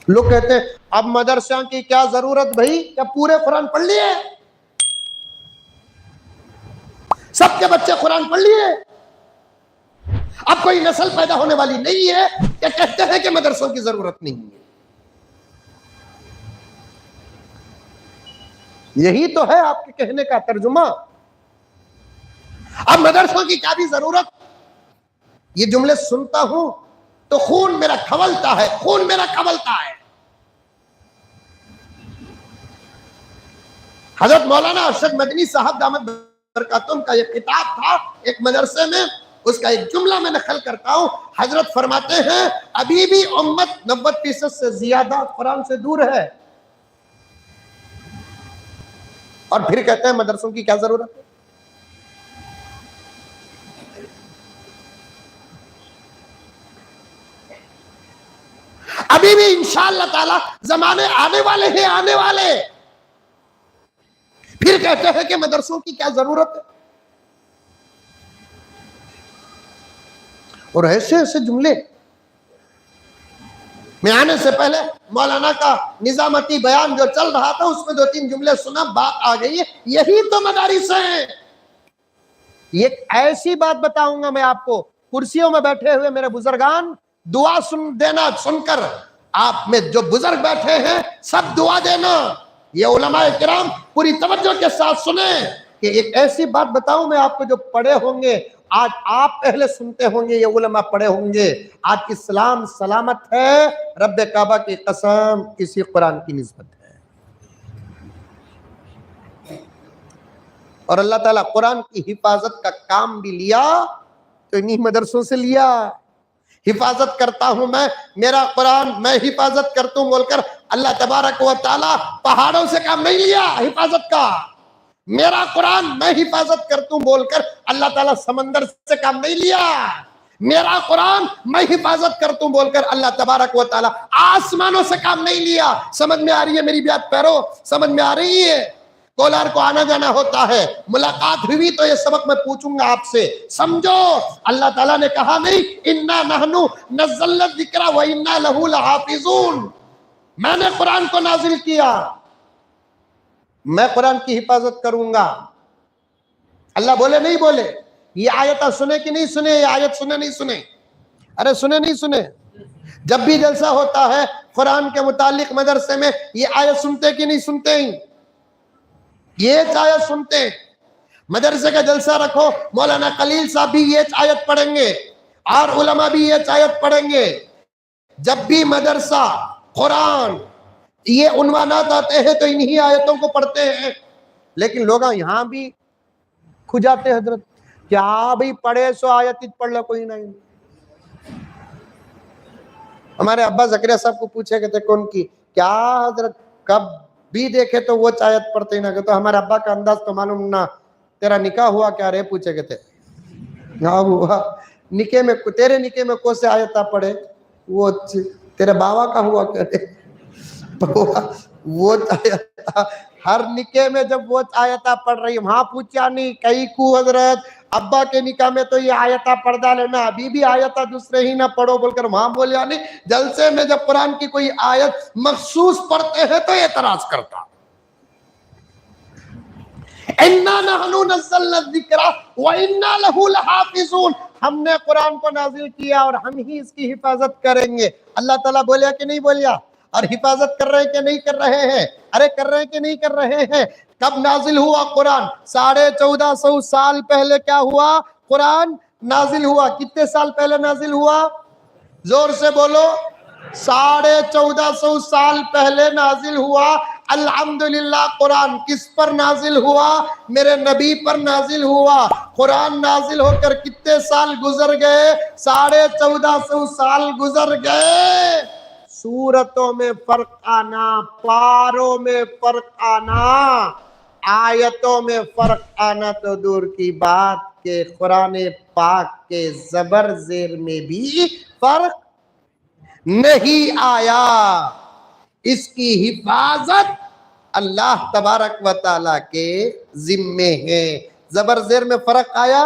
لوگ کہتے ہیں اب مدرسہ کی کیا ضرورت بھائی، کیا پورے قرآن پڑھ لیے؟ سب کے بچے قرآن پڑھ لیے؟ اب کوئی نسل پیدا ہونے والی نہیں ہے کہ کہتے ہیں کہ مدرسوں کی ضرورت نہیں ہے؟ یہی تو ہے آپ کے کہنے کا ترجمہ۔ اب مدرسوں کی کیا بھی ضرورت؟ یہ جملے سنتا ہوں تو خون میرا کھولتا ہے، خون میرا کھولتا ہے۔ حضرت مولانا ارشد مدنی صاحب دامت برکاتہم کا ایک کتاب تھا ایک مدرسے میں، اس کا ایک جملہ میں نقل کرتا ہوں۔ حضرت فرماتے ہیں ابھی بھی امت 90% سے زیادہ قرآن سے دور ہے، اور پھر کہتے ہیں مدرسوں کی کیا ضرورت ہے؟ ابھی بھی انشاءاللہ تعالی زمانے آنے والے ہیں، آنے والے، پھر کہتے ہیں کہ مدرسوں کی کیا ضرورت ہے؟ اور ایسے ایسے جملے۔ میں آنے سے پہلے مولانا کا نظامتی بیان جو چل رہا تھا اس میں 2-3 جملے سنا، بات آ گئی ہے، یہی تو مدارس ہیں۔ یہ ایسی بات بتاؤں گا میں آپ کو، کرسیوں میں بیٹھے ہوئے میرے بزرگان دعا سن کر، آپ میں جو بزرگ بیٹھے ہیں سب دعا دینا، یہ علماء کرام پوری توجہ کے ساتھ سنیں کہ ایک ایسی بات بتاؤں میں آپ کو جو پڑھے ہوں گے، آج آپ پہلے سنتے ہوں گے، یہ علماء پڑھے ہوں گے، آج اسلام سلامت ہے، رب کعبہ کی قسم اسی قرآن کی نسبت ہے۔ اور اللہ تعالیٰ قرآن کی حفاظت کا کام بھی لیا تو انہی مدرسوں سے لیا۔ حفاظت کرتا ہوں میں، میرا قرآن میں حفاظت کرتا ہوں بول کر اللہ تبارک و تعالیٰ پہاڑوں سے کام نہیں لیا حفاظت کا۔ میرا قرآن میں حفاظت کرتا ہوں بول کر اللہ تعالیٰ سمندر سے کام نہیں لیا۔ میرا قرآن میں حفاظت کرتا ہوں بول کر اللہ تبارک و تعالیٰ آسمانوں سے کام نہیں لیا۔ سمجھ میں آ رہی ہے میری بات پیرو؟ سمجھ میں آ رہی ہے؟ کولار کو آنا جانا ہوتا ہے، ملاقات ہوئی تو یہ سبق میں پوچھوں گا آپ سے، سمجھو اللہ تعالیٰ نے کہا نہیں اِنَّا نَحْنُ نَزَّلْنَا الذِّكْرَ وَإِنَّا لَهُ لَحَافِظُونَ، میں نے قرآن کو نازل کیا، میں قرآن کی حفاظت کروں گا۔ اللہ بولے نہیں بولے؟ یہ آیتیں سنے کہ نہیں سنے؟ یہ آیت سنے نہیں سنے؟ ارے سنے نہیں سنے؟ جب بھی جلسہ ہوتا ہے قرآن کے متعلق مدرسے میں یہ آیت سنتے کہ نہیں سنتے ہیں؟ یہ آیت سنتے ہیں۔ مدرسے کا جلسہ رکھو، مولانا خلیل صاحب بھی یہ آیت پڑھیں گے اور علماء بھی یہ آیت پڑھیں گے۔ جب بھی مدرسہ قرآن یہ عنوانات آتے ہیں تو انہی آیتوں کو پڑھتے ہیں، لیکن لوگ یہاں بھی کھجاتے حضرت کیا بھی پڑھے سو آیت پڑھ لو کوئی نہیں۔ ہمارے ابا زکریا صاحب کو پوچھے کہتے کون کی؟ کیا حضرت کب بھی دیکھے تو وہ آیت پڑھتے ہی نہ، تو ہمارے ابا کا انداز تو معلوم نہ، تیرا نکاح ہوا کیا رے؟ پوچھے کہتے ہاں ہوا، نکاح میں تیرے نکاح میں کون سے آیتہ پڑھے؟ وہ تیرے باوا کا ہوا کیا رے؟ وہ آیتہ ہر نکاح میں جب وہ آیتہ پڑھ رہی وہاں پوچھا نہیں کئی کو حضرت ابا کے نکاح میں تو یہ آیتہ پردہ لینا، ابھی بھی آیتہ دوسرے ہی نہ پڑھو بول کر وہاں بولیا نہیں۔ جلسے میں جب قرآن کی کوئی آیت مخصوص پڑھتے ہیں تو اعتراض کرتا۔ اِنَّا نَحْنُ نَزَّلْنَا الذِّكْرَ وَإِنَّا لَهُ لَحَافِظُونَ، ہم نے قرآن کو نازل کیا اور ہم ہی اس کی حفاظت کریں گے۔ اللہ تعالیٰ بولیا کہ نہیں بولیا؟ اور حفاظت کر رہے ہیں کہ نہیں کر رہے ہیں؟ ارے کر رہے ہیں کہ نہیں کر رہے ہیں؟ کب نازل ہوا قرآن؟ 1450 سال پہلے کیا ہوا؟ قرآن نازل ہوا۔ کتنے سال پہلے نازل ہوا؟ زور سے بولو۔ 1450 سال پہلے نازل ہوا۔ الحمدللہ قرآن کس پر نازل ہوا؟ میرے نبی پر نازل ہوا۔ قرآن نازل ہو کر کتنے سال گزر گئے؟ 1450 سال گزر گئے۔ سورتوں میں فرق آنا، پاروں میں فرق آنا، آیتوں میں فرق آنا تو دور کی بات کہ قرآن پاک کے زبر زیر میں بھی فرق نہیں آیا۔ اس کی حفاظت اللہ تبارک و تعالیٰ کے ذمے ہے۔ زبر زیر میں فرق آیا؟